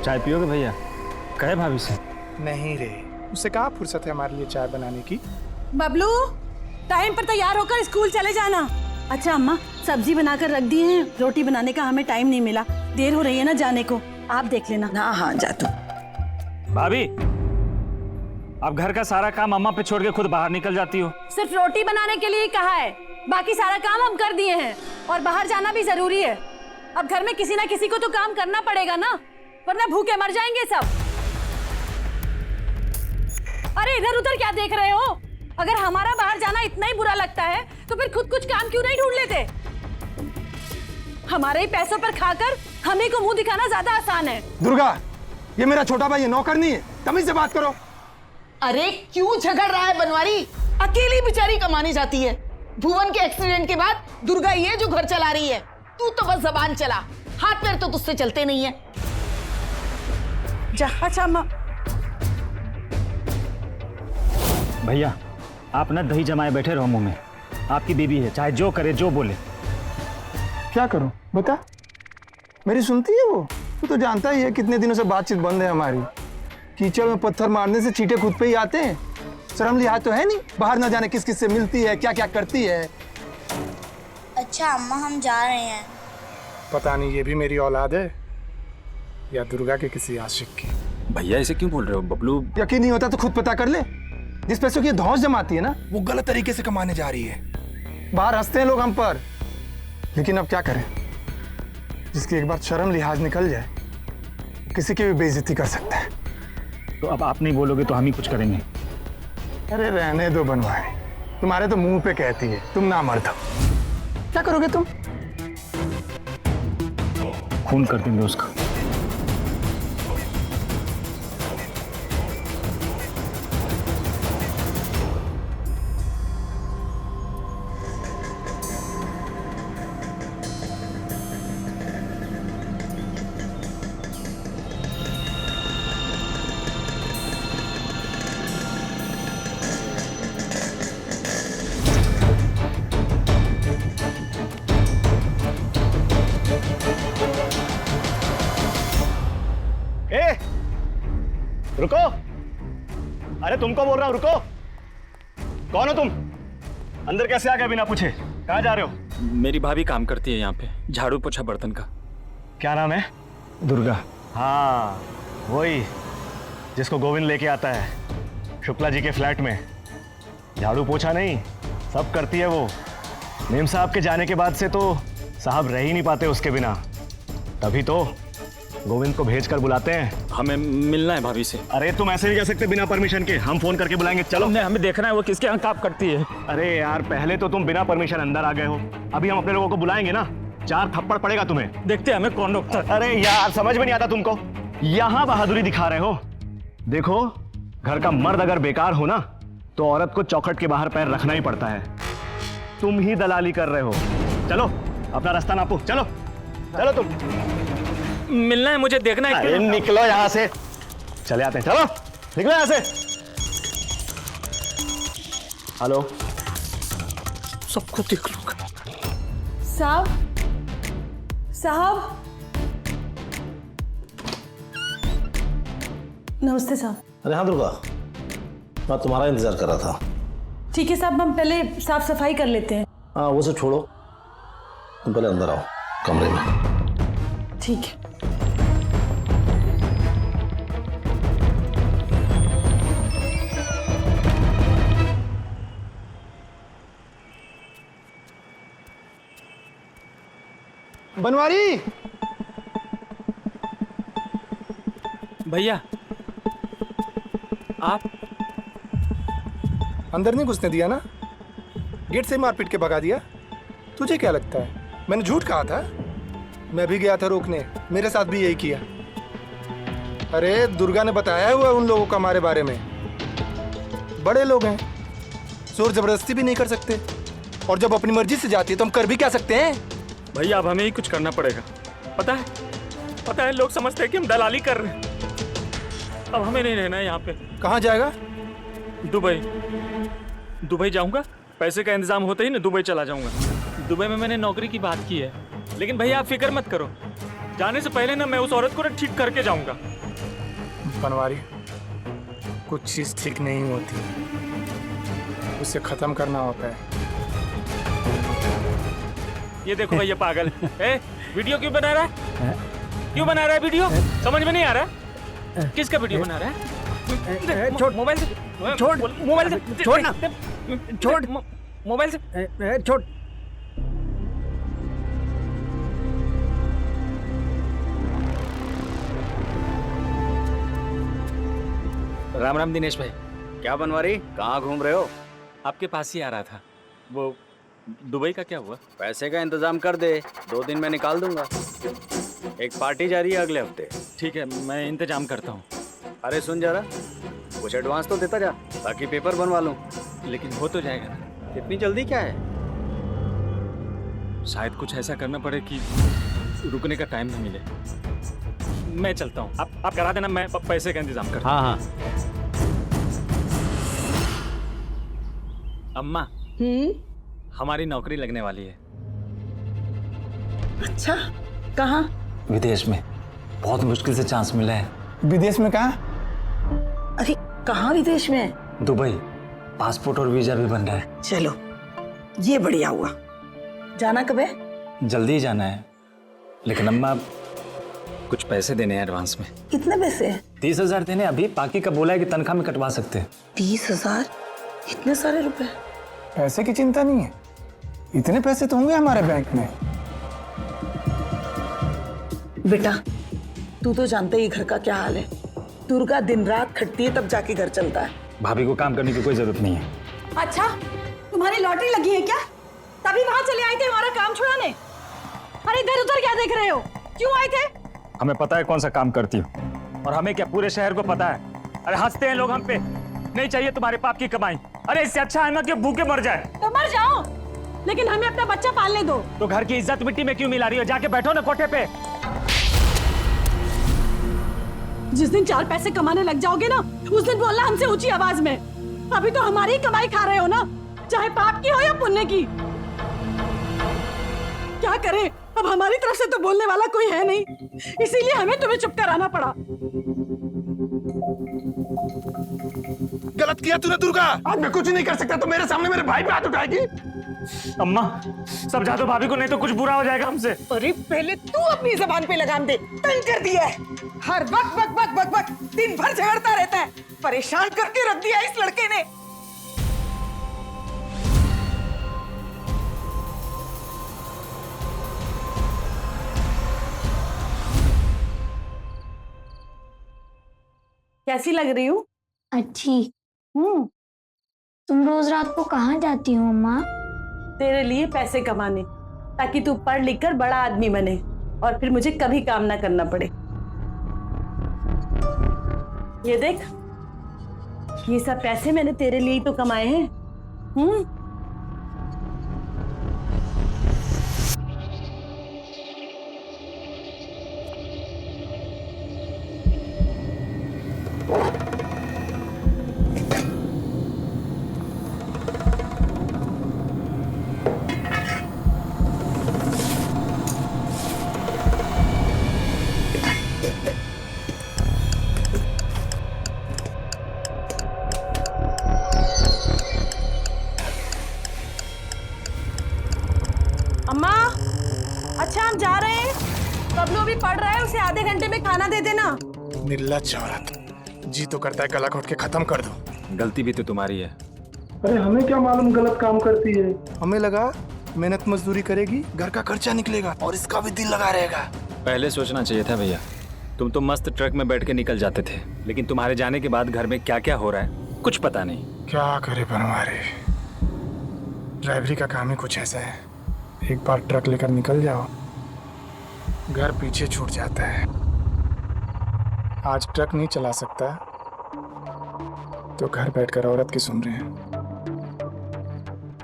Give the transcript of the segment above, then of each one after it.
चाय पियोगे भैया? कहे भाभी से। नहीं रे, उससे कहाँ फुर्सत है हमारे लिए चाय बनाने की। बबलू, टाइम पर तैयार होकर स्कूल चले जाना। अच्छा अम्मा, सब्जी बनाकर रख दी है, रोटी बनाने का हमें टाइम नहीं मिला, देर हो रही है ना जाने को, आप देख लेना। हाँ जा तू। भाभी, आप घर का सारा काम अम्मा पे छोड़ के खुद बाहर निकल जाती हो। सिर्फ रोटी बनाने के लिए कहा है, बाकी सारा काम हम कर दिए हैं और बाहर जाना भी जरूरी है। अब घर में किसी ना किसी को तो काम करना पड़ेगा ना, वरना भूखे मर जाएंगे सब। अरे इधर उधर क्या देख रहे हो? अगर हमारा बाहर जाना इतना ही बुरा लगता है तो फिर खुद कुछ काम क्यों नहीं ढूंढ लेते? हमारे ही पैसों पर खाकर हमें को मुंह दिखाना ज्यादा आसान है। दुर्गा, ये मेरा छोटा भाई है, नौकर नहीं है, तमीज से बात करो। अरे क्यों झगड़ रहा है बनवारी? अकेली बेचारी कमाने जाती है। भुवन के एक्सीडेंट के बाद दुर्गा ये जो घर चला रही है, तू तो बस जबान चला, हाथ पैर तो तुझसे चलते नहीं है। जा। अच्छा अम्मा। भैया, आप ना दही जमाए बैठे रहो मुंह में। आपकी बीबी है, चाहे जो करे जो बोले। क्या करूं बता? मेरी सुनती है वो? तू तो जानता ही है कितने दिनों से बातचीत बंद है हमारी। कीचड़ में पत्थर मारने से चींटे खुद पे ही आते हैं। शर्म लिहाज तो है नहीं, बाहर ना जाने किस किस से मिलती है, क्या क्या करती है। अच्छा अम्मा, हम जा रहे हैं। पता नहीं ये भी मेरी औलाद है या दुर्गा के किसी आशिक की। भैया ऐसे क्यों बोल रहे हो? बबलू, यकीन नहीं होता तो खुद पता कर ले। जिस पैसों की धौंस जमाती है ना, वो गलत तरीके से कमाने जा रही है। बाहर हंसते हैं लोग हम पर, लेकिन अब क्या करें, जिसकी एक बार शर्म लिहाज निकल जाए किसी की भी बेइज्जती कर सकता है। तो अब आप नहीं बोलोगे तो हम ही कुछ करेंगे। अरे रहने दो बनवारी, तुम्हारे तो मुंह पे कहती है, तुम ना मर्द हो। क्या करोगे तुम? खून कर देंगे उसका। रुको, अरे तुमको बोल रहा हूं, रुको। कौन हो तुम? अंदर कैसे आ गए बिना पूछे? कहाँ जा रहे हो? मेरी भाभी काम करती है यहाँ पे, झाड़ू पोछा बर्तन का। क्या नाम है? दुर्गा। हाँ, वही जिसको गोविंद लेके आता है शुक्ला जी के फ्लैट में। झाड़ू पोछा नहीं, सब करती है वो। मेम साहब के जाने के बाद से तो साहब रह ही नहीं पाते उसके बिना, तभी तो गोविंद को भेज कर बुलाते हैं। हमें मिलना है भाभी से। अरे तुम ऐसे नहीं जा सकते बिना परमिशन के, हम फोन करके बुलाएंगे। चलो। हमें देखना है वो किसके यहाँ काम करती है। अरे यार, पहले तो तुम बिना परमिशन अंदर आ गए हो, अभी हम अपने लोगों को बुलाएंगे ना, 4 थप्पड़ पड़ेगा तुम्हें। देखते हैं हमें कौन रोकता है। अरे यार, समझ में नहीं आता तुमको? यहाँ बहादुरी दिखा रहे हो। देखो, घर का मर्द अगर बेकार हो ना तो औरत को चौखट के बाहर पैर रखना ही पड़ता है। तुम ही दलाली कर रहे हो। चलो अपना रास्ता नापो, चलो चलो। तुम मिलना है मुझे, देखना है। अरे निकलो यहाँ से, चले आते हैं। चलो निकलो यहाँ से। हेलो, सबको देख लूंगा। साहब, साहब। नमस्ते साहब। अरे हाँ दुर्गा, मैं तुम्हारा इंतजार कर रहा था। ठीक है साहब, हम पहले साफ सफाई कर लेते हैं। हाँ वो सब छोड़ो, तुम पहले अंदर आओ कमरे में। ठीक है। बनवारी, भैया आप अंदर नहीं घुसने दिया ना, गेट से मारपीट के भगा दिया। तुझे क्या लगता है मैंने झूठ कहा था? मैं भी गया था रोकने, मेरे साथ भी यही किया। अरे दुर्गा ने बताया हुआ उन लोगों का हमारे बारे में, बड़े लोग हैं, जोर जबरदस्ती भी नहीं कर सकते, और जब अपनी मर्जी से जाती है तो हम कर भी क्या सकते हैं? भैया अब हमें ही कुछ करना पड़ेगा। पता है लोग समझते हैं कि हम दलाली कर रहे हैं। अब हमें नहीं रहना है यहाँ पे। कहाँ जाएगा? दुबई जाऊंगा, पैसे का इंतजाम होते ही ना दुबई चला जाऊंगा। दुबई में मैंने नौकरी की बात की है, लेकिन भैया आप फिक्र मत करो, जाने से पहले ना मैं उस औरत को ना ठीक करके जाऊंगा। बनवारी, कुछ चीज ठीक नहीं होती, उसे खत्म करना होता है। ये देखो भैया पागल ए, वीडियो क्यों बना रहा है? क्यों बना रहा है वीडियो? समझ में नहीं आ रहा है? किसका वीडियो बना रहा है? छोड़ मोबाइल से छोड़ मोबाइल से छोड़ ना छोड़ मोबाइल से छोड़। राम राम दिनेश भाई। क्या बनवारी, कहाँ घूम रहे हो? आपके पास ही आ रहा था। वो दुबई का क्या हुआ? पैसे का इंतजाम कर दे, 2 दिन में निकाल दूंगा। एक पार्टी जा रही है अगले हफ्ते। ठीक है, मैं इंतजाम करता हूँ। अरे सुन जरा, कुछ एडवांस तो देता जा ताकि पेपर बनवा लूं। लेकिन हो तो जाएगा ना? इतनी जल्दी क्या है? शायद कुछ ऐसा करना पड़े कि रुकने का टाइम न मिले। मैं चलता हूँ, आप करा देना, मैं पैसे का इंतजाम करता हूँ। हाँ। अम्मा, हमारी नौकरी लगने वाली है। अच्छा, कहाँ? विदेश में। बहुत मुश्किल से चांस मिला है। विदेश में कहाँ? अरे कहाँ विदेश में? दुबई। पासपोर्ट और वीजा भी बन रहा है। चलो, ये बढ़िया हुआ। जाना कब है? जल्दी ही जाना है, लेकिन अम्मा कुछ पैसे देने हैं एडवांस में। कितने पैसे? 30,000 देने अभी, बाकी का बोला है कि तनख्वाह में कटवा सकते हैं। 30,000? इतने सारे रुपए? पैसे की चिंता नहीं है, इतने पैसे तो होंगे हमारे बैंक में। बेटा, तू तो जानते ही घर का क्या हाल है। दुर्गा दिन रात खटती है तब जाके घर चलता है। भाभी को काम करने की कोई जरूरत नहीं है। अच्छा, तुम्हारी लॉटरी लगी है क्या? तभी वहां चले आए थे हमारा काम छुड़ाने? अरे इधर उधर क्या देख रहे हो? क्यों आए थे? हमें पता है कौन सा काम करती हो, और हमें क्या पूरे शहर को पता है। अरे हंसते हैं लोग हम पे। नहीं चाहिए तुम्हारे पाप की कमाई। अरे इससे अच्छा है ना कि भूखे मर जाए। तो मर जाओ, लेकिन हमें अपना बच्चा पालने दो। तो घर की इज्जत मिट्टी में क्यों मिला रही हो? जाके बैठो ना कोठे पे। जिस दिन 4 पैसे कमाने लग जाओगे ना, उस दिन बोलना हमसे ऊंची आवाज में। अभी तो हमारी ही कमाई खा रहे हो ना, चाहे पाप की हो या पुण्य की। क्या करें, अब हमारी तरफ से तो बोलने वाला कोई है नहीं, इसीलिए हमें तुम्हें चुप कराना पड़ा। गलत किया तूने दुर्गा। आज मैं कुछ नहीं कर सकता तो मेरे सामने मेरे भाई पे हाथ उठाएगी? अम्मा, समझा दो भाभी को, नहीं तो कुछ बुरा हो जाएगा हमसे। अरे पहले तू अपनी जबान पे लगाम दे। तंग कर दिया है, हर वक्त बक बक बक बक दिन भर झगड़ता रहता है। परेशान करके रख दिया इस लड़के ने। कैसी लग रही हूँ? अच्छी। तुम रोज रात को कहाँ जाती हो अम्मा? तेरे लिए पैसे कमाने, ताकि तू पढ़ लिख कर बड़ा आदमी बने और फिर मुझे कभी काम ना करना पड़े। ये देख, ये सब पैसे मैंने तेरे लिए ही तो कमाए हैं। अम्मा, अच्छा हम जा रहे हैं। बबलू अभी पढ़ रहा है, उसे आधे घंटे में खाना दे देना। निर्लज्ज औरत, जी तो करता है गला घोट के खत्म कर दो। गलती भी तो तुम्हारी है। अरे हमें क्या मालूम गलत काम करती है। हमें लगा मेहनत मजदूरी करेगी, घर का खर्चा निकलेगा और इसका भी दिल लगा रहेगा। पहले सोचना चाहिए था भैया। तुम तो मस्त ट्रक में बैठ के निकल जाते थे, लेकिन तुम्हारे जाने के बाद घर में क्या क्या हो रहा है कुछ पता नहीं। क्या करे बनवारी, ड्राइवरी का काम ही कुछ ऐसा है। एक बार ट्रक लेकर निकल जाओ, घर पीछे छूट जाता है। आज ट्रक नहीं चला सकता तो घर बैठकर औरत की सुन रहे हैं।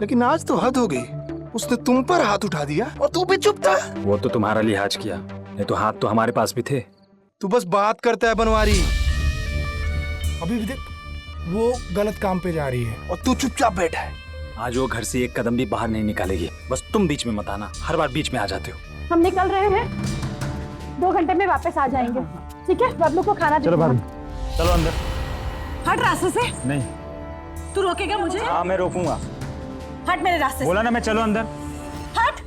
लेकिन आज तो हद हो गई, उसने तुम पर हाथ उठा दिया और तू भी चुप था। वो तो तुम्हारा लिहाज किया, नहीं तो हाथ तो हमारे पास भी थे। तू बस बात करता है बनवारी। अभी भी देख, वो गलत काम पे जा रही है और तू चुपचाप बैठा है। आज वो घर से एक कदम भी बाहर नहीं निकालेगी। बस तुम बीच में मत आना, हर बार बीच में आ जाते हो। हम निकल रहे हैं, 2 घंटे में वापस आ जाएंगे, ठीक है? बबलू को खाना चलो दे। भाभी, चलो अंदर। हट रास्ते से। नहीं, तू रोकेगा मुझे? हाँ मैं रोकूंगा। हट मेरे रास्ते से। बोला ना मैं चलो अंदर। हट।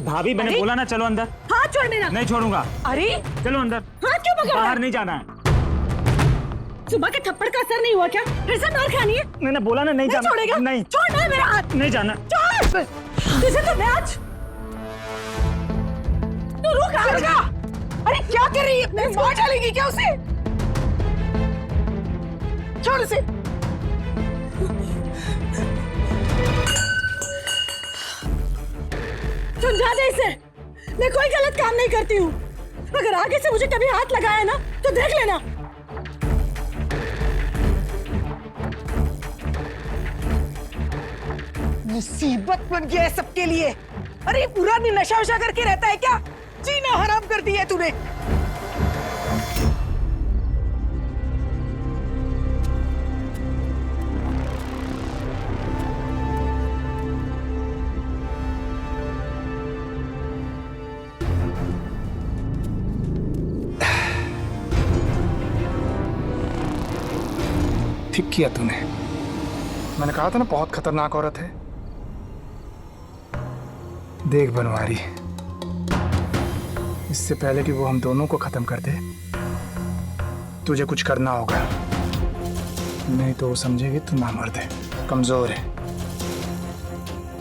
भाभी मैंने बोला ना चलो अंदर। हाथ छोड़ मेरा। नहीं छोड़ूंगा। अरे चलो अंदर। हाथ क्यों पकड़ रहा है? बाहर नहीं जाना है। सुबह के थप्पड़ का असर नहीं हुआ क्या? फिर से मार खानी है? मैंने बोला ना नहीं जाना। छोड़ेगा? नहीं छोड़ना है मेरा हाथ। नहीं जाना। छोड़। तुझे तो मैं आज। तू रुक आजा। अरे क्या कर रही है? मार डालेगी क्या उसे? छोड़ उसे। समझा दे इसे। मैं कोई गलत काम नहीं करती हूँ। अगर आगे से मुझे कभी हाथ लगाया ना तो देख लेना। मुसीबत बन गया है सबके लिए। अरे पूरा दिन नशा वशा करके रहता है क्या? जीना हराम कर दिया है तूने। ठीक किया तूने। मैंने कहा था ना बहुत खतरनाक औरत है। देख बनवारी, इससे पहले कि वो हम दोनों को खत्म कर दे तुझे कुछ करना होगा, नहीं तो वो समझेगी तू नामर्द है, कमजोर है।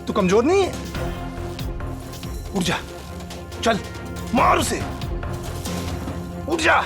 तू कमजोर नहीं है। उठ जा, चल मार उसे। उठ जा।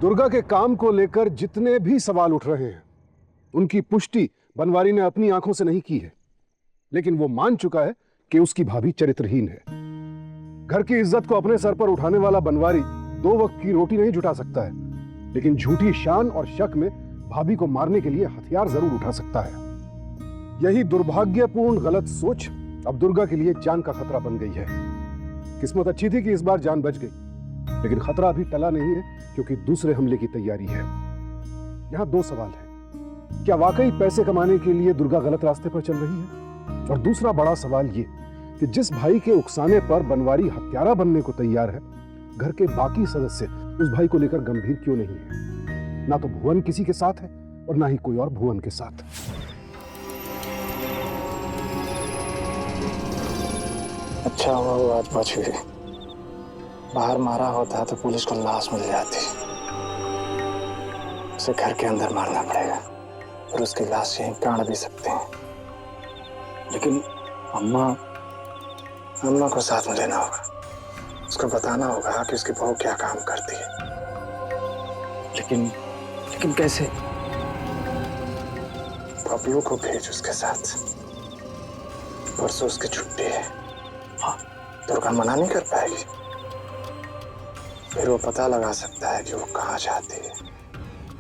दुर्गा के काम को लेकर जितने भी सवाल उठ रहे हैं उनकी पुष्टि बनवारी ने अपनी आंखों से नहीं की है, लेकिन वो मान चुका है कि उसकी भाभी चरित्रहीन है। घर की इज्जत को अपने सर पर उठाने वाला बनवारी 2 वक्त की रोटी नहीं जुटा सकता है, लेकिन झूठी शान और शक में भाभी को मारने के लिए हथियार जरूर उठा सकता है। यही दुर्भाग्यपूर्ण गलत सोच अब दुर्गा के लिए जान का खतरा बन गई है। किस्मत अच्छी थी कि इस बार जान बच गई, लेकिन खतरा अभी टला नहीं है क्योंकि दूसरे हमले की तैयारी है। यहां 2 सवाल हैं। क्या वाकई पैसे कमाने के लिए दुर्गा गलत रास्ते पर चल रही है? और दूसरा बड़ा सवाल ये कि जिस भाई के उकसाने पर बनवारी हत्यारा बनने को तैयार है, घर के बाकी सदस्य उस भाई को लेकर गंभीर क्यों नहीं है? ना तो भुवन किसी के साथ है और ना ही कोई और भुवन के साथ। अच्छा हुआ वो आज बच गई। बाहर मारा होता तो पुलिस को लाश मिल जाती। उसे घर के अंदर मारना पड़ेगा, और उसकी लाश यहीं काट भी सकते हैं। लेकिन अम्मा को साथ में लेना होगा। उसको बताना होगा कि उसकी बहू क्या काम करती है। लेकिन कैसे? बबलू को भेज उसके साथ। परसों उसकी छुट्टी है। हाँ, दुर्गा मना नहीं कर पाएगी। फिर वो पता लगा सकता है कि वो कहाँ जाती है,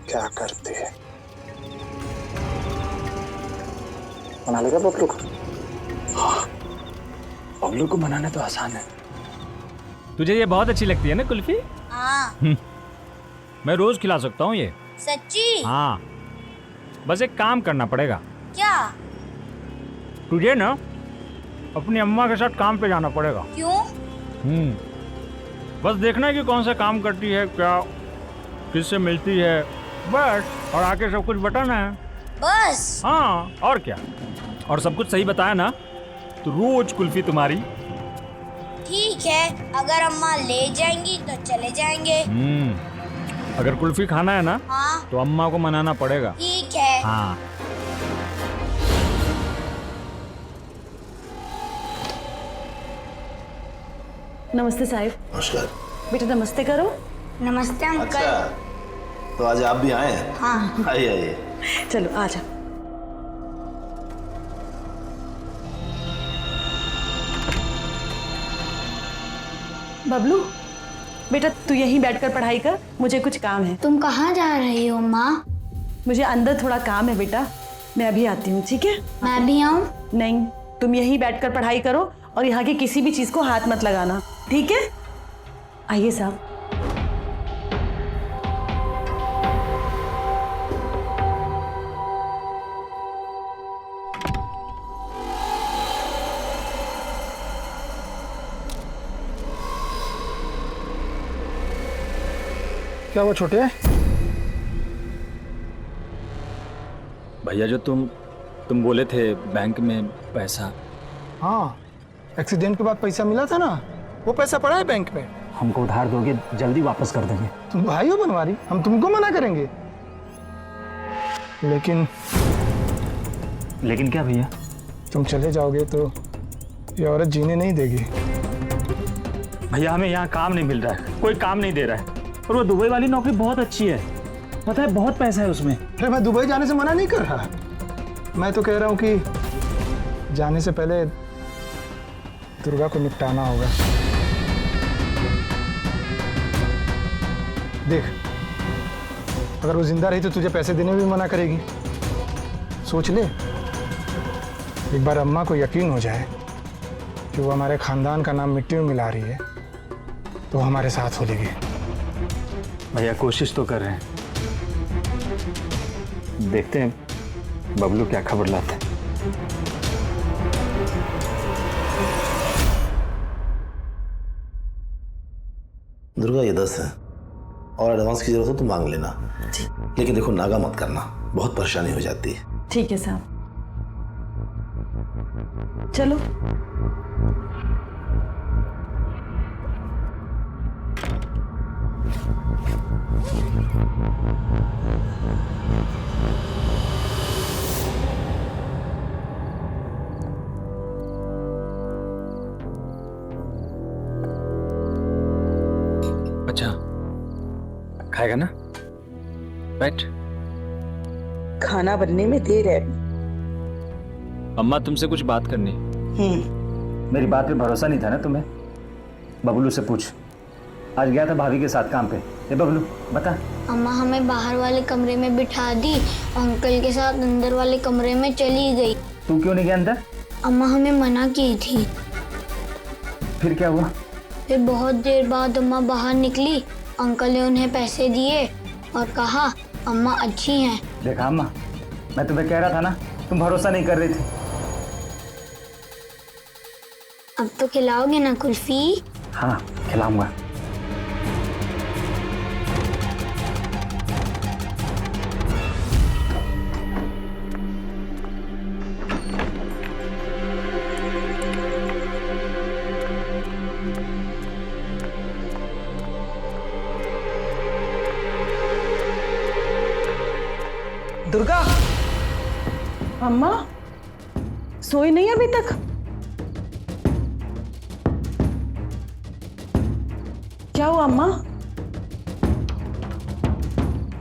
क्या करती है। मना लेगा बबलू को? हाँ, बबलू को मनाना तो आसान है। तुझे ये बहुत अच्छी लगती है ना कुल्फी? हाँ। मैं रोज खिला सकता हूँ ये। सच्ची? हाँ, बस एक काम करना पड़ेगा। क्या? तुझे ना अपनी अम्मा के साथ काम पे जाना पड़ेगा। क्यों? बस देखना है कि कौन सा काम करती है, क्या किससे मिलती है, बस। और आके सब कुछ बताना है। बस? हाँ, और क्या। और सब कुछ सही बताया ना तो रोज कुल्फी तुम्हारी। ठीक है, अगर अम्मा ले जाएंगी तो चले जाएंगे। अगर कुल्फी खाना है ना हाँ तो अम्मा को मनाना पड़ेगा। ठीक है। हाँ। नमस्ते साहिब। नमस्कार। बेटा नमस्ते करो। नमस्ते अंकल। अच्छा, तो आज आप भी आए हैं? हाँ। आइए आइए। चलो आ जाओ। बबलू बेटा तू यहीं बैठकर पढ़ाई कर, मुझे कुछ काम है। तुम कहाँ जा रही हो माँ? मुझे अंदर थोड़ा काम है बेटा, मैं अभी आती हूँ, ठीक है? मैं भी आऊँ? नहीं, तुम यहीं बैठकर पढ़ाई करो और यहाँ की किसी भी चीज को हाथ मत लगाना, ठीक है? आइए साहब। क्या हुआ छोटे? भैया जो तुम बोले थे बैंक में पैसा। हाँ, एक्सीडेंट के बाद पैसा मिला था ना, वो पैसा पड़ा है बैंक में। हमको उधार दोगे, जल्दी वापस कर देंगे। तुम भाई हो बनवारी, हम तुमको मना करेंगे? लेकिन क्या भैया? तुम चले जाओगे तो ये औरत जीने नहीं देगी। भैया हमें यहाँ काम नहीं मिल रहा है, कोई काम नहीं दे रहा है। और वो दुबई वाली नौकरी बहुत अच्छी है, पता है, बहुत पैसा है उसमें। अरे मैं दुबई जाने से मना नहीं कर रहा, मैं तो कह रहा हूँ कि जाने से पहले दुर्गा को निपटाना होगा। देख, अगर वो जिंदा रही तो तुझे पैसे देने भी मना करेगी। सोच ले, एक बार अम्मा को यकीन हो जाए कि वो हमारे खानदान का नाम मिट्टी में मिला रही है तो हमारे साथ हो लेगी। भैया कोशिश तो कर रहे हैं, देखते हैं बबलू क्या खबर लाता है। दुर्गा ये 10 है और एडवांस की जरूरत हो तो मांग लेना, लेकिन देखो नागा मत करना, बहुत परेशानी हो जाती है। ठीक है साहब, चलो। अच्छा खाएगा ना? बैठ। खाना बनने में देर है। अम्मा तुमसे कुछ बात करनी है। मेरी बात पे भरोसा नहीं था ना तुम्हें? बबलू से पूछ। आज गया था भाभी के साथ काम पे। ए बबलू बता। अम्मा हमें बाहर वाले कमरे में बिठा दी, अंकल के साथ अंदर वाले कमरे में चली गई। तू क्यों नहीं गया अंदर? अम्मा हमें मना की थी। फिर क्या हुआ? फिर बहुत देर बाद अम्मा बाहर निकली, अंकल ने उन्हें पैसे दिए और कहा अम्मा अच्छी हैं। देखा अम्मा, मैं तुम्हें कह रहा था ना, तुम भरोसा नहीं कर रही थी। अब तो खिलाओगे ना कुल्फी? हाँ खिलाऊंगा। दुर्गा, अम्मा सोई नहीं अभी तक? क्या हुआ अम्मा?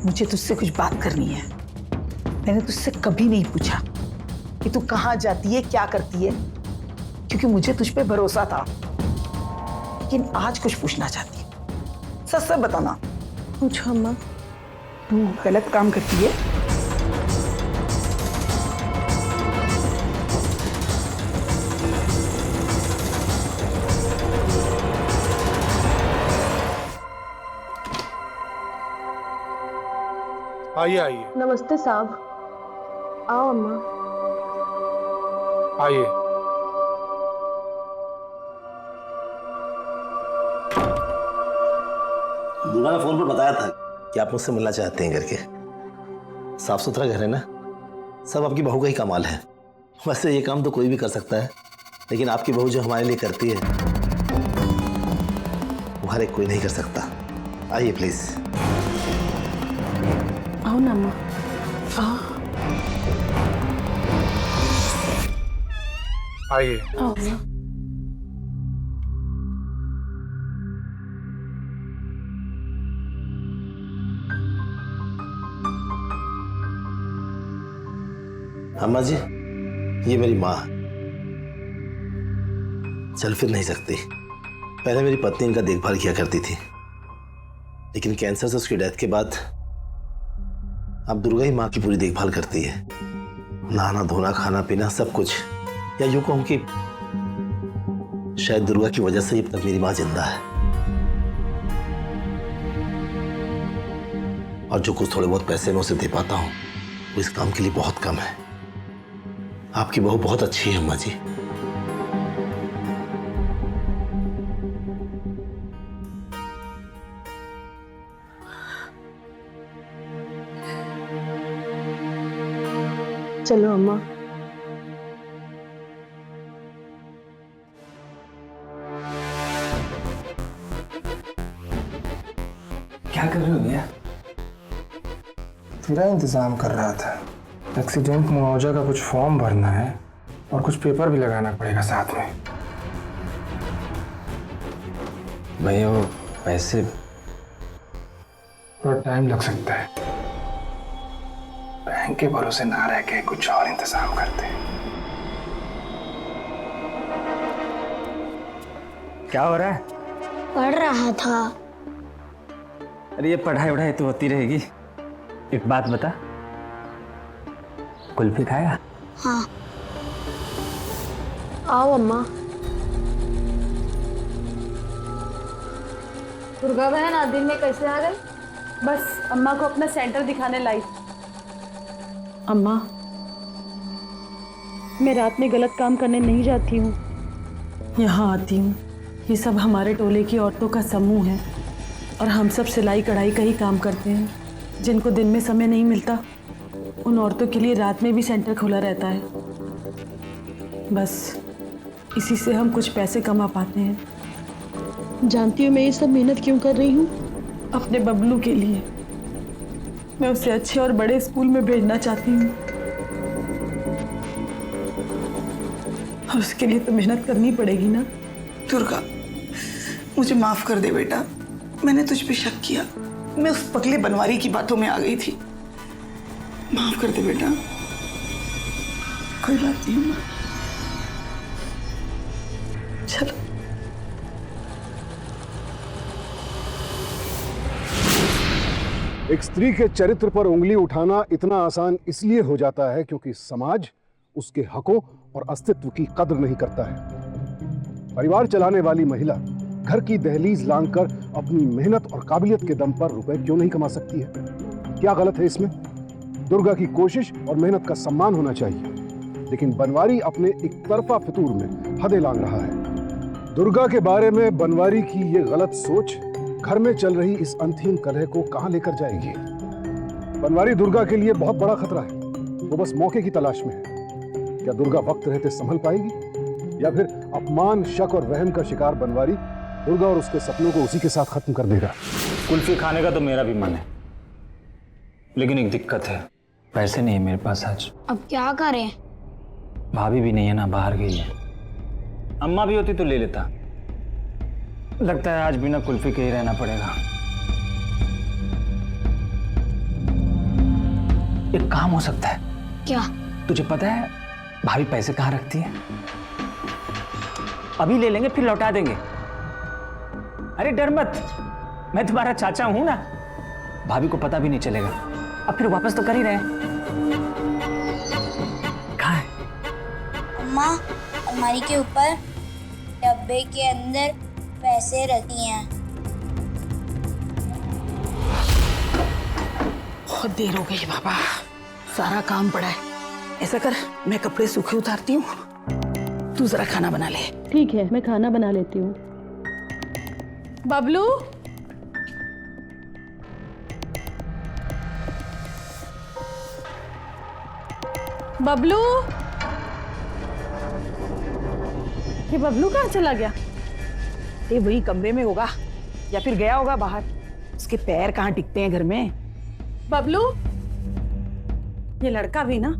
मुझे तुझसे कुछ बात करनी है। मैंने तुझसे कभी नहीं पूछा कि तू कहाँ जाती है, क्या करती है, क्योंकि मुझे तुझ पे भरोसा था। लेकिन आज कुछ पूछना चाहती हूँ, सच सच बताना। पूछो अम्मा। तू गलत काम करती है? आइए आइए नमस्ते साहब। आओ अम्मा। आइए। दुर्गा ने फोन पर बताया था कि आप मुझसे मिलना चाहते हैं करके। साफ सुथरा घर है ना, सब आपकी बहू का ही कमाल है। वैसे ये काम तो कोई भी कर सकता है, लेकिन आपकी बहू जो हमारे लिए करती है वो हर एक कोई नहीं कर सकता। आइए प्लीज। आओ ना अम्मा, आओ आइए। आओ अम्मा। अम्मा जी, ये मेरी माँ चल फिर नहीं सकती। पहले मेरी पत्नी इनका देखभाल किया करती थी, लेकिन कैंसर से उसकी डेथ के बाद अब दुर्गा ही माँ की पूरी देखभाल करती है। नहाना धोना खाना पीना सब कुछ। या यूं कहूं कि शायद दुर्गा की वजह से ही अब तक मेरी माँ जिंदा है। और जो कुछ थोड़े बहुत पैसे मैं उसे दे पाता हूं वो इस काम के लिए बहुत कम है। आपकी बहू बहुत अच्छी है अम्मा जी। चलो अम्मा। क्या कर रहे हो भैया? तेरा इंतजाम कर रहा था। एक्सीडेंट मुआवजा का कुछ फॉर्म भरना है और कुछ पेपर भी लगाना पड़ेगा साथ में। भैया वो पैसे थोड़ा टाइम लग सकता है। बैंक के भरोसे ना रह के कुछ और इंतजाम करते हैं। क्या हो रहा है? पढ़ रहा था। अरे ये पढ़ाई वढ़ाई तो होती रहेगी। एक बात बता, कुल्फी खाएगा? हाँ। आओ अम्मा। दुर्गा बहन आज दिन में कैसे आ गई? बस अम्मा को अपना सेंटर दिखाने लाई। अम्मा, मैं रात में गलत काम करने नहीं जाती हूँ। यहाँ आती हूँ, ये सब हमारे टोले की औरतों का समूह है और हम सब सिलाई कढ़ाई का ही काम करते हैं। जिनको दिन में समय नहीं मिलता उन औरतों के लिए रात में भी सेंटर खुला रहता है। बस इसी से हम कुछ पैसे कमा पाते हैं। जानती हूँ मैं ये सब मेहनत क्यों कर रही हूँ? अपने बबलू के लिए। मैं उसे अच्छे और बड़े स्कूल में भेजना चाहती हूँ और उसके लिए तो मेहनत करनी पड़ेगी ना। दुर्गा, मुझे माफ कर दे बेटा, मैंने तुझ पे शक किया। मैं उस पगले बनवारी की बातों में आ गई थी। माफ कर दे बेटा। कोई बात नहीं माँ। चलो। एक स्त्री के चरित्र पर उंगली उठाना इतना आसान इसलिए हो जाता है क्योंकि समाज उसके हकों और अस्तित्व की कद्र नहीं करता है। परिवार चलाने वाली महिला घर की दहलीज लांघकर अपनी मेहनत और काबिलियत के दम पर रुपए क्यों नहीं कमा सकती है? क्या गलत है इसमें? दुर्गा की कोशिश और मेहनत का सम्मान होना चाहिए, लेकिन बनवारी अपने एक तरफा फितूर में हदें लांघ रहा है। दुर्गा के बारे में बनवारी की ये गलत सोच घर में चल रही इस अंतहीन कलह को कहां लेकर जाएगी? बनवारी दुर्गा के लिए बहुत बड़ा खतरा है। वो बस मौके की तलाश में है। क्या दुर्गा वक्त रहते संभल पाएगी या फिर अपमान, शक और वहम का शिकार बनवारी दुर्गा और उसके सपनों को उसी के साथ खत्म कर देगा? कुल्फी खाने का तो मेरा भी मन है, लेकिन एक दिक्कत है, पैसे नहीं है मेरे पास आज। अब क्या करें? भाभी भी नहीं है ना, बाहर गई है। अम्मा भी होती तो ले लेता। लगता है आज बिना कुल्फी के ही रहना पड़ेगा। एक काम हो सकता है। क्या? तुझे पता है भाभी पैसे कहाँ रखती है? अभी ले लेंगे फिर लौटा देंगे। अरे डर मत, मैं तुम्हारा चाचा हूं ना। भाभी को पता भी नहीं चलेगा। अब फिर वापस तो कर ही रहे हैं। कहाँ है? अम्मा, अलमारी के ऊपर डब्बे के अंदर पैसे रखी हैं। बहुत देर हो गई बाबा, सारा काम पड़ा है। ऐसा कर, मैं कपड़े सूखे उतारती हूँ, तू जरा खाना बना ले। ठीक है, मैं खाना बना लेती हूँ। बबलू, बबलू, ये बबलू कहाँ चला गया? ये वही कमरे में होगा या फिर गया होगा बाहर। उसके पैर कहाँ टिकते हैं घर में। बबलू, ये लड़का भी ना।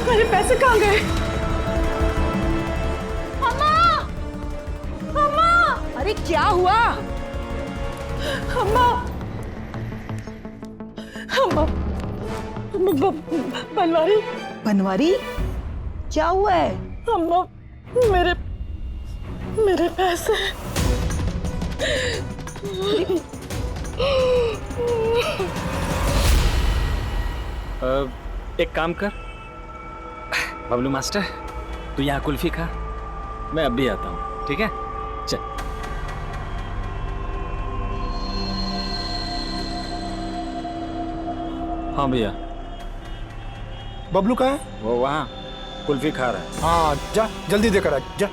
मेरे पैसे कहाँ गए? अम्मा! अम्मा! अरे क्या हुआ? अम्मा! अम्मा! बनवारी, बनवारी, क्या हुआ है? अम्मा, मेरे पैसे। एक काम कर बबलू मास्टर, तू यहाँ कुल्फी खा, मैं अब भी आता हूँ, ठीक है? चल। हाँ भैया। बबलू कहाँ है? वो वहाँ कुल्फी खा रहा है। हाँ जा, जल्दी देकर आ, जा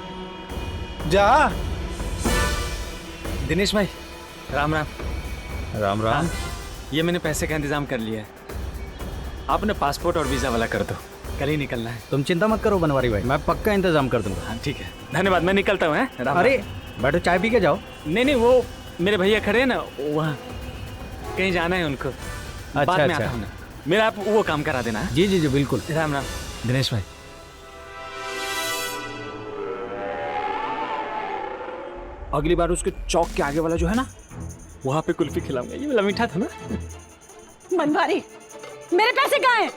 जा। दिनेश भाई, राम राम। राम राम। ये मैंने पैसे का इंतजाम कर लिया है, आपने पासपोर्ट और वीजा वाला कर दो, कल ही निकलना है। तुम चिंता मत करो बनवारी भाई, मैं पक्का इंतजाम कर दूंगा। हाँ ठीक है, धन्यवाद, मैं निकलता हूँ। अरे बैठो, चाय पी के जाओ। नहीं, वो मेरे भैया खड़े हैं ना वहाँ, कहीं जाना है उनको। बाद में आता हूँ ना, मेरा आप वो काम करा देना। जी जी जी बिल्कुल। राम राम। दिनेश भाई, अगली बार उसके चौक के आगे वाला जो है ना, वहाँ पे कुल्फी खिलाऊंगा। ये वाला मीठा था ना। बनवारी, मेरे पैसे कहाँ हैं?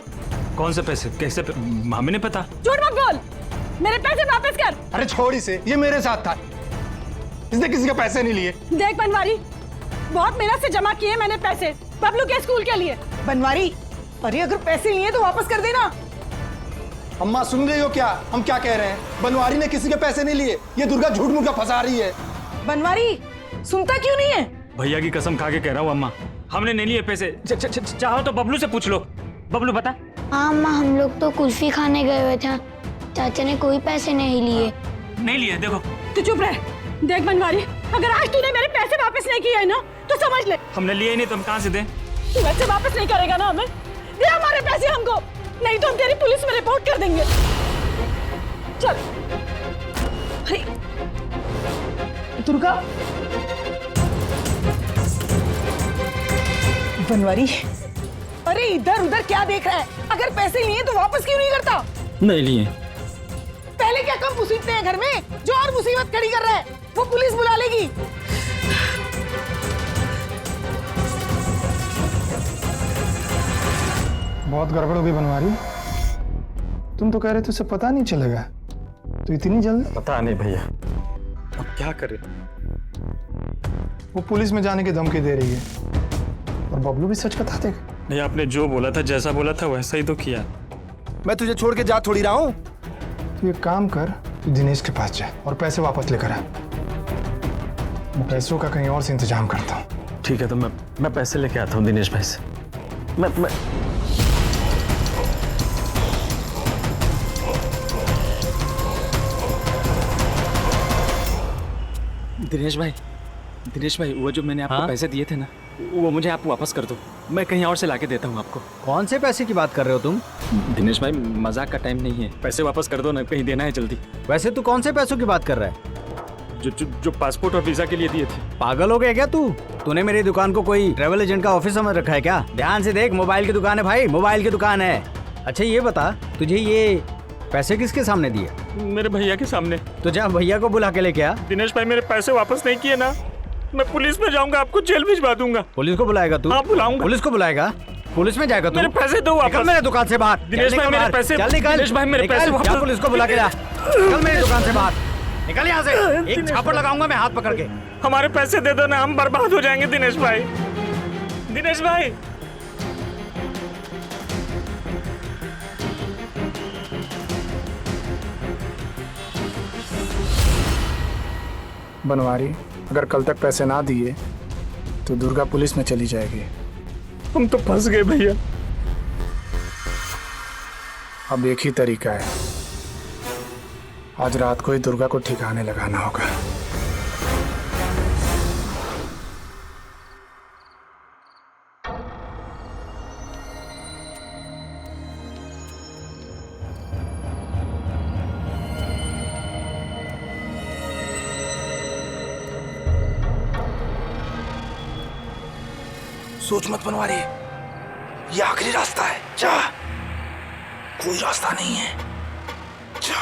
कौन से पैसे? कैसे हमें नहीं पता। झूठ मत बोल, मेरे पैसे वापस कर। अरे छोड़ इसे, ये मेरे साथ था, इसने किसी के पैसे नहीं लिए। देख बनवारी, बहुत मेहनत से जमा किए मैंने पैसे बबलू के स्कूल के लिए। बनवारी, अरे अगर पैसे लिए तो वापस कर देना। अम्मा सुन रही हो क्या हम क्या कह रहे हैं? बनवारी ने किसी के पैसे नहीं लिए, ये दुर्गा झूठ मूठ का फंसा रही है। बनवारी सुनता क्यों नहीं है? भैया की कसम खा के कह रहा हूँ अम्मा, हमने नहीं लिए पैसे। चाहो तो बबलू से पूछ लो। बबलू बता। हाँ अम्मा, हम लोग तो कुल्फी खाने गए हुए थे, चाचा ने कोई पैसे नहीं लिए। नहीं लिए, देखो। तू चुप रह। देख बनवारी, अगर आज तूने मेरे पैसे वापस नहीं किए है ना, तो समझ ले हमने लिए ही नहीं, तो हम कहाँ से दें? तू वैसे वापस नहीं करेगा ना हमें? दे हमारे पैसे हमको, नहीं तो हम तेरी पुलिस में रिपोर्ट कर देंगे। चल। दुर्गा, बनवारी, अरे इधर उधर क्या देख रहा है? अगर पैसे लिए तो वापस क्यों नहीं करता? नहीं लिए। पहले क्या कम मुसीबतें हैं घर में जो और मुसीबत खड़ी कर रहा है? वो पुलिस बुला लेगी। बहुत गड़बड़ हो गई बनवारी, तुम तो कह रहे थे उसे पता नहीं चलेगा, तो इतनी जल्दी? पता नहीं भैया, अब क्या करें? वो पुलिस में जाने की धमकी दे रही है, और बबलू भी सच बता देगा। नहीं, आपने जो बोला था, जैसा बोला था वैसा ही तो किया। मैं तुझे छोड़ के जा थोड़ी रहा हूँ। तू एक काम कर, तू दिनेश के पास जा और पैसे वापस लेकर आ। मैं पैसों का कहीं और से इंतजाम करता हूँ। ठीक है, तो मैं पैसे लेके आता हूँ दिनेश भाई से। मैं दिनेश भाई, वो जो मैंने आपको पैसे दिए थे ना, वो मुझे आप वापस कर दो, मैं कहीं और से लाके देता हूँ आपको। कौन से पैसे की बात कर रहे हो तुम? दिनेश भाई, मजाक का टाइम नहीं है, पैसे वापस कर दो ना, कहीं देना है जल्दी। वैसे तू कौन से पैसों की बात कर रहा है? जो पासपोर्ट और वीजा के लिए दिए थे। पागल हो गया क्या तू? तूने मेरी दुकान को कोई ट्रैवल एजेंट का ऑफिस समझ रखा है क्या? ध्यान से देख, मोबाइल की दुकान है भाई, मोबाइल की दुकान है। अच्छा ये बता, तुझे ये पैसे किसके सामने दिए? मेरे भैया के सामने। तो जा भैया को बुला के लेके आ। दिनेश भाई, मेरे पैसे वापस नहीं किए ना, मैं पुलिस में जाऊंगा, आपको जेल भिजवा दूंगा। पुलिस को बुलाएगा तू? हाँ बुलाऊंगा। पुलिस को बुलाएगा? पुलिस में जाएगा तू? मेरे पैसे दो वापस। निकल मेरे दुकान से बाहर। दिनेश भाई, मेरे पैसे। जल्दी निकल। दिनेश भाई, मेरे पैसे वापस। जा पुलिस को बुला के ला। निकल मेरी दुकान से बाहर, निकल यहाँ से। एक छापड़ लगाऊंगा मैं हाथ पकड़ के। हमारे पैसे दे दो ना, हम बर्बाद हो जाएंगे दिनेश भाई। दिनेश भाई, बनवारी, अगर कल तक पैसे ना दिए तो दुर्गा पुलिस में चली जाएगी। हम तो फंस गए भैया। अब एक ही तरीका है, आज रात को ही दुर्गा को ठिकाने लगाना होगा। सोच मत बनवारी, ये आखिरी रास्ता है, जा। कोई रास्ता नहीं है, जा।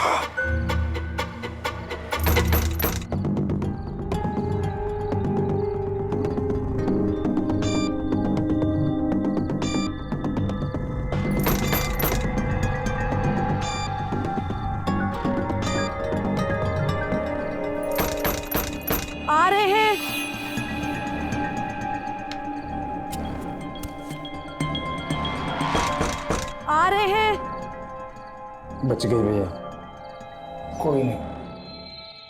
आ रहे हैं। आ रहे हैं। बच गए भैया। कोई नहीं,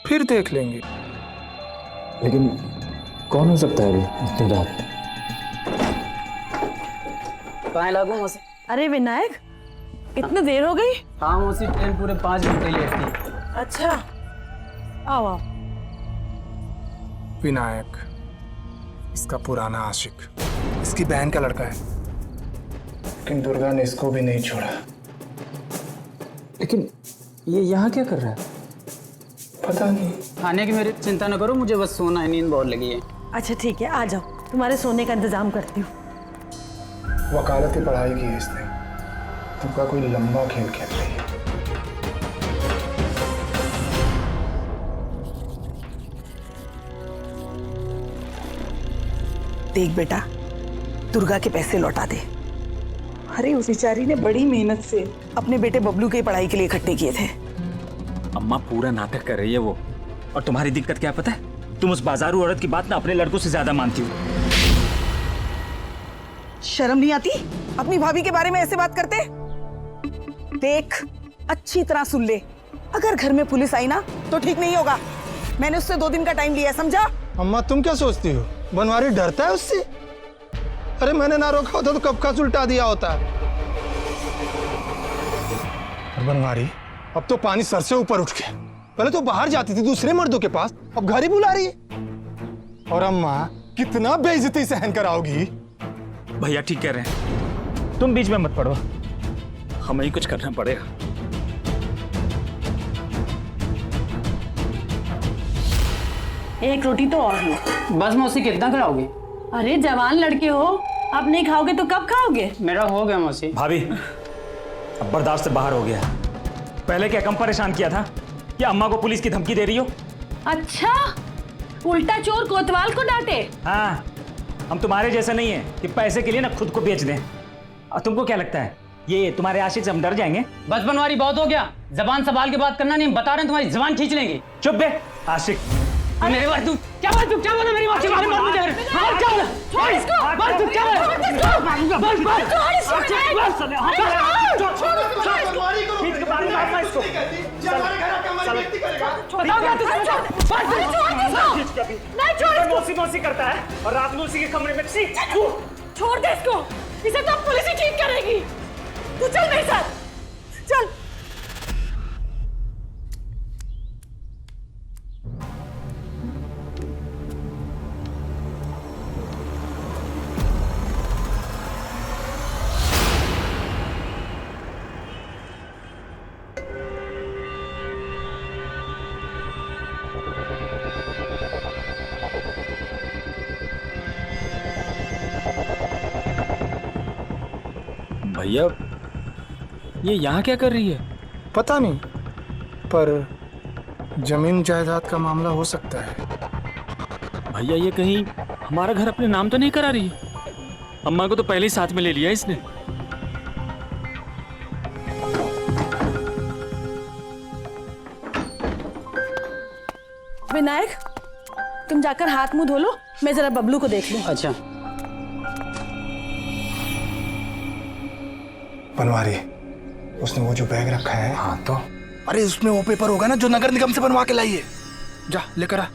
फिर देख लेंगे। लेकिन कौन हो सकता है अभी इतनी रात? कहाँ लागू मौसी? अरे विनायक, इतनी देर हो गई? हाँ मौसी, ट्रेन पूरे 5 घंटे लेट थी। अच्छा, आओ आओ। विनायक इसका पुराना आशिक, इसकी बहन का लड़का है, लेकिन दुर्गा ने इसको भी नहीं छोड़ा। लेकिन ये यहाँ क्या कर रहा है? पता नहीं। खाने की मेरी चिंता न करो, मुझे बस सोना है, नींद बहुत लगी है। अच्छा ठीक है, आ जाओ, तुम्हारे सोने का इंतजाम करती हूँ। वकालत की पढ़ाई की है इसने, दुर्गा कोई लंबा खेल खेल रही है। देख बेटा, दुर्गा के पैसे लौटा दे। अरे उस बेचारी ने बड़ी मेहनत से अपने बेटे बबलू की पढ़ाई के लिए इकट्ठे किए थे। अम्मा पूरा नाटक कर रही है वो। और तुम्हारी दिक्कत क्या पता है? तुम उस बाजारू औरत की बात ना अपने लड़कों से ज्यादा मानती हो। शर्म नहीं आती अपनी भाभी के बारे में ऐसे बात करते? देख, अच्छी तरह सुन ले, अगर घर में पुलिस आई ना तो ठीक नहीं होगा। मैंने उससे 2 दिन का टाइम लिया है, समझा? अम्मा तुम क्या सोचती हो, बनवारी डरता है उससे? अरे मैंने ना रोका होता तो कब का उल्टा दिया होता। बनवारी अब तो पानी सर से ऊपर उठ गया। पहले तो बाहर जाती थी दूसरे मर्दों के पास, अब घर ही बुला रही है। और अम्मा कितना बेइज्जती सहन कराओगी? भैया ठीक कह रहे हैं, तुम बीच में मत पड़ो, हमें ही कुछ करना पड़ेगा। एक रोटी तो और लो। बस मौसी, कितना खिलाओगे? अरे जवान लड़के हो, अब नहीं खाओगे तो कब खाओगे? मेरा हो गया मौसी। भाभी अब बर्दाश्त से बाहर हो गया। पहले क्या कम परेशान किया था कि अम्मा को पुलिस की धमकी दे रही हो? अच्छा, उल्टा चोर कोतवाल को डांटे? हाँ, हम तुम्हारे जैसे नहीं है कि पैसे के लिए ना खुद को बेच दें। और तुमको क्या लगता है ये तुम्हारे आशिक से हम डर जाएंगे? बस बनवारी, बहुत हो गया। जबान संभाल के बात करना, नहीं बता रहे हैं तुम्हारी जबान खींच लेंगे। चुप बे आशिक। मेरे बात तू क्या बोला मेरी माँ के बारे में? क्या बोला? छोड़ इसको! बात तू क्या बोला? बस छोड़ इसको! मौसी मौसी करता है और रात में उसी के कमरे में छोड़ दे इसको, इसे तो पुलिस ही ठीक करेगी। तू चल मेरे साथ, चल। भैया ये यहाँ क्या कर रही है? पता नहीं, पर जमीन जायदाद का मामला हो सकता है। भैया ये कहीं हमारा घर अपने नाम तो नहीं करा रही है? अम्मा को तो पहले ही साथ में ले लिया इसने। विनायक, तुम जाकर हाथ मुंह धो लो, मैं जरा बबलू को देख लूं। अच्छा। बनवारी, उसने वो जो बैग रखा है। हाँ तो? अरे उसमें वो पेपर होगा ना जो नगर निगम से बनवा के लाई है, जा लेकर आ।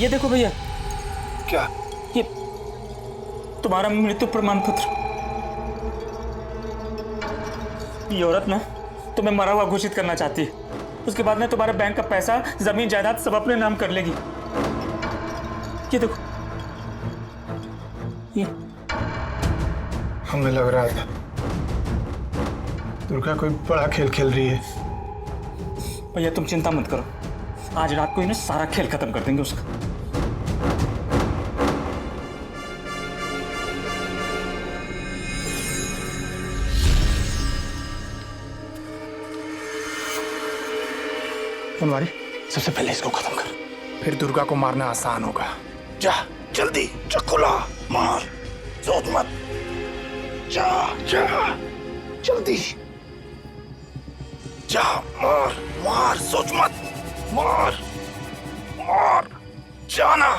ये देखो भैया, क्या? ये तुम्हारा मृत्यु प्रमाण पत्र। ये औरत ना तुम्हें मरा हुआ घोषित करना चाहती है, उसके बाद में तुम्हारे बैंक का पैसा, जमीन जायदाद सब अपने नाम कर लेगी। ये देखो, ये हमें लग रहा था दुर्गा कोई बड़ा खेल खेल रही है। भैया तुम चिंता मत करो, आज रात को ही ना सारा खेल खत्म कर देंगे उसका। बनवारी, सबसे पहले इसको खत्म कर, फिर दुर्गा को मारना आसान होगा। जा जल्दी, चकुला मार, सोच मत, जा जा जल्दी, जा मार मार, सोच मत, मार मार, जाना।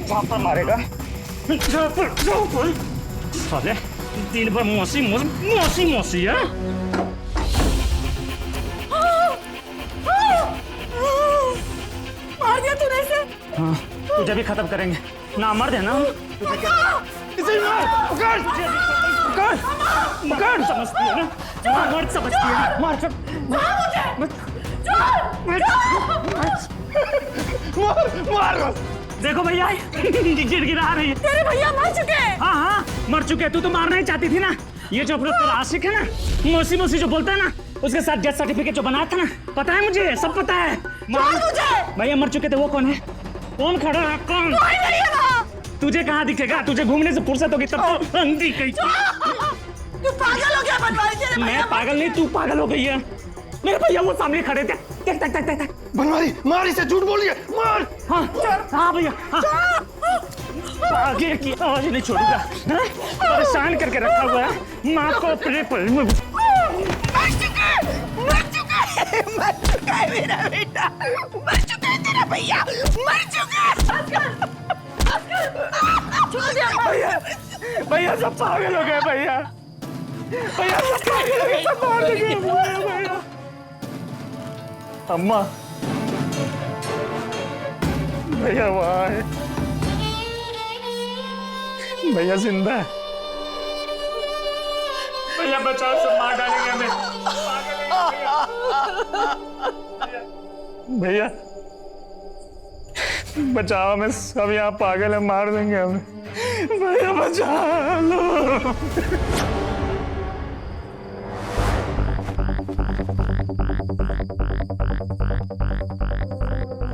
वहां पर मारेगा, साले दिन भर मौसी मौसी मौसी है। मार दिया तूने इसे? हाँ, तुझे भी खत्म करेंगे ना, मर देना। इसे मार, पकड़ पकड़ पकड़, समझती है ना, मर्द समझती है ना, मार मार। देखो भैया, गिड़गिड़ा रही है। तेरे भैया मर चुके हैं। हाँ हाँ मर चुके हैं, तू तो मारना ही चाहती थी ना। ये जो अपना तेरा आशिक है ना, मौसी मौसी जो बोलता है ना, उसके साथ डेथ सर्टिफिकेट जो बनाया था ना, पता है मुझे, सब पता है। भैया मर चुके थे, वो कौन है? कौन खड़ा है? कौन? तुझे कहाँ दिखेगा? तुझे घूमने से फुर्सत होगी तब तो अंधी कहीं। तू पागल हो गया बनवारी? मैं पागल नहीं, तू पागल हो गई है। मेरे भैया वो सामने खड़े थे, देख देख देख देख। बनवारी मार, इसे झूठ बोल रही है, मार। हाँ हाँ भैया, हाँ। आगे की आवाज नहीं छोड़ूंगा, परेशान करके रखा हुआ है माँ को अपने पर। मर चुका है मेरा बेटा, मर चुका है तेरा भैया, मर चुका है। भैया भैया सब पागल हो गए, भैया भैया सब पागल हो गए, सब मार देंगे भैया। अम्मा, भैया वहाँ है, भैया जिंदा है। भैया बचाओ, सब मार डालेंगे हमें। भैया बचाओ हमें, सब यहाँ पागल है, मार देंगे हमें। भैया बचा लो।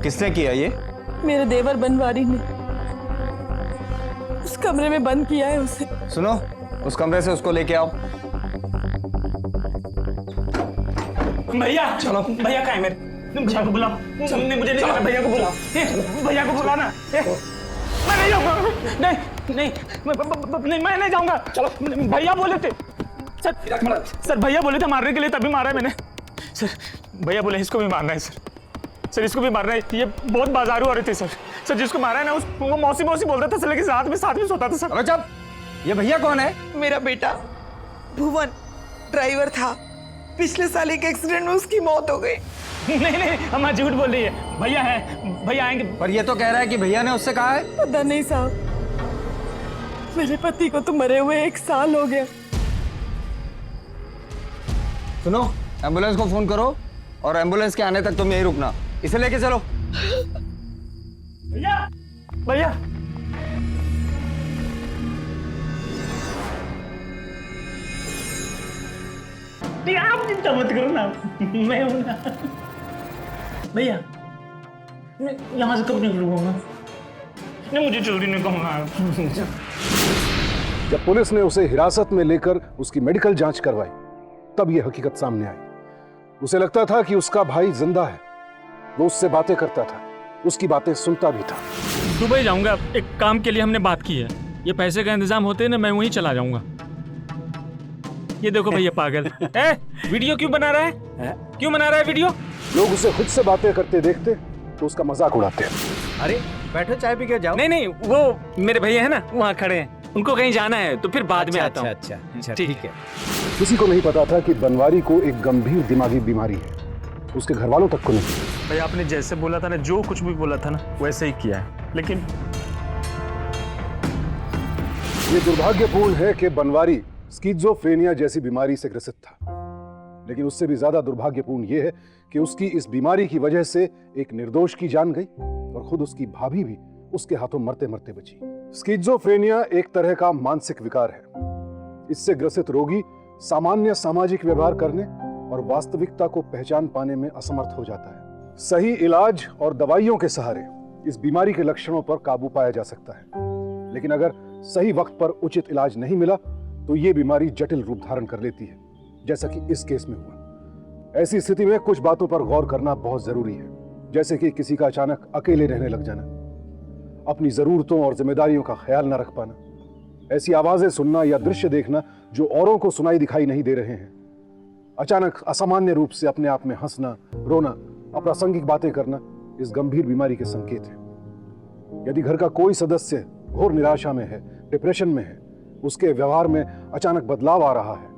किसने किया ये? मेरे देवर बनवारी ने उस कमरे में बंद किया है उसे। सुनो, उस कमरे से उसको लेके आओ। भैया चलो, भैया कहाँ है मेरे? भैया को बुलाओ, मुझे नहीं जाना, भैया को बुलाओ, भैया को बुलाओ ना। मैं नहीं जाऊंगा, नहीं मैं नहीं जाऊंगा। चलो, भैया बोले थे सर, भैया बोले थे मारने के लिए, तभी मारा है मैंने सर। भैया बोले इसको भी मारना है सर, इसको भी मारना है। ये बहुत बाजारू औरत है सर, जिसको मारा है ना वो मौसी मौसी बोलता था, लेकिन साथ में सोता था सर। अबे चुप, ये भैया कौन है? मेरा बेटा भुवन ड्राइवर था, पिछले साल एक एक्सीडेंट में उसकी मौत हो गई। नहीं अम्मा झूठ बोल रही है, भैया है, भैया आएंगे। पर ये तो कह रहा है कि भैया ने उससे कहा है। पता नहीं साहब, मेरे पति को तो मरे हुए 1 साल हो गया। सुनो, एम्बुलेंस को फोन करो और एम्बुलेंस के आने तक तुम यहीं रुकना, इसे लेके चलो। भैया भैया आप चिंता मत करो ना, मैं हूं ना। भैया मैं यहाँ से कब निकलूंगा? नहीं मुझे जल्दी निकलना है। जब पुलिस ने उसे हिरासत में लेकर उसकी मेडिकल जांच करवाई, तब यह हकीकत सामने आई। उसे लगता था कि उसका भाई जिंदा है, वो उससे बातें करता था, उसकी बातें सुनता भी था। दुबई जाऊंगा, एक काम के लिए हमने बात की है। ये पैसे का इंतजाम होते ना, मैं वहीं चला जाऊंगा। ये देखो भैया पागल वीडियो क्यों बना रहा है? क्यों बना रहा है वीडियो? लोग उसे खुद से बातें करते देखते तो उसका मजाक उड़ाते हैं। अरे बैठो, चाय पी के जाओ। नहीं वो मेरे भैया है ना, वहाँ खड़े हैं, उनको कहीं जाना है तो फिर बाद में आता हूँ। अच्छा ठीक है। किसी को नहीं पता था कि बनवारी को एक गंभीर दिमागी बीमारी है, उसके घर वालों तक को नहीं। भाई आपने जैसे बोला था ना, जो कुछ भी बोला था ना वैसे ही किया है, लेकिन ये दुर्भाग्यपूर्ण है कि बनवारी स्किज़ोफ्रेनिया जैसी बीमारी से ग्रसित था, लेकिन उससे भी ज्यादा दुर्भाग्यपूर्ण यह है कि उसकी इस बीमारी की वजह से एक निर्दोष की जान गई और खुद उसकी भाभी भी उसके हाथों मरते मरते बची। स्किज़ोफ्रेनिया एक तरह का मानसिक विकार है। इससे ग्रसित रोगी सामान्य सामाजिक व्यवहार करने और वास्तविकता को पहचान पाने में असमर्थ हो जाता है। सही इलाज और दवाइयों के सहारे इस बीमारी के लक्षणों पर काबू पाया जा सकता है, लेकिन अगर सही वक्त पर उचित इलाज नहीं मिला तो ये बीमारी जटिल रूप धारण कर लेती है, जैसा कि इस केस में हुआ। ऐसी स्थिति में कुछ बातों पर गौर करना बहुत जरूरी है, जैसे कि किसी का अचानक अकेले रहने लग जाना, अपनी जरूरतों और जिम्मेदारियों का ख्याल न रख पाना, ऐसी आवाजें सुनना या दृश्य देखना जो औरों को सुनाई दिखाई नहीं दे रहे हैं, अचानक असामान्य रूप से अपने आप में हंसना, रोना, अप्रासंगिक बातें करना इस गंभीर बीमारी के संकेत हैं। यदि घर का कोई सदस्य घोर निराशा में है, डिप्रेशन में है, उसके व्यवहार में अचानक बदलाव आ रहा है,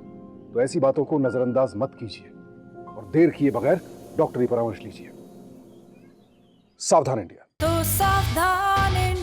तो ऐसी बातों को नजरअंदाज मत कीजिए और देर किए बगैर डॉक्टरी परामर्श लीजिए। सावधान इंडिया। तो सावधान इंडिया।